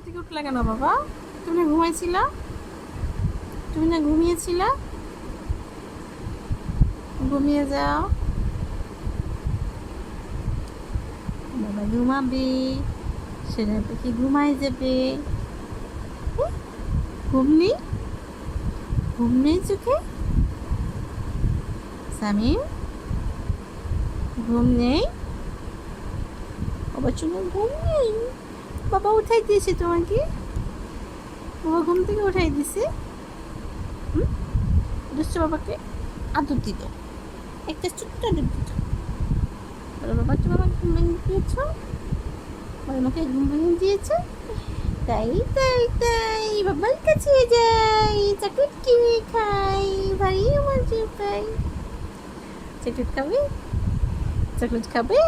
থেকে উঠলে কেন বাবা? তুমি না ঘুমাইছিলা? তুমি না ঘুমিয়েছিলা? ঘুমিয়ে যাও, বাবা ঘুমাবে, সেটা পাখি ঘুমাই যাবে। ঘুম নেই? ঘুম নেই চোখে? সামিম, ঘুম নেই? বাবা চুমু ঘুম নেই? বাবা উঠাই দিয়েছে তোমাকে? বাবা ঘুম থেকে উঠাই দিছে? দুষ্ট বাবাকে আদর দিল, একটা ছোট্ট আদর দিল। বলো বাবা, তুমি আমাকে ঘুম ভেঙে দিয়েছ? বলো আমাকে ঘুম ভেঙে দিয়েছ? তাই তাই তাই, বাবার কাছে যাই, চকলেট কিনে খাই, ভারী মজা পাই। চকলেট খাবে? চকলেট খাবে?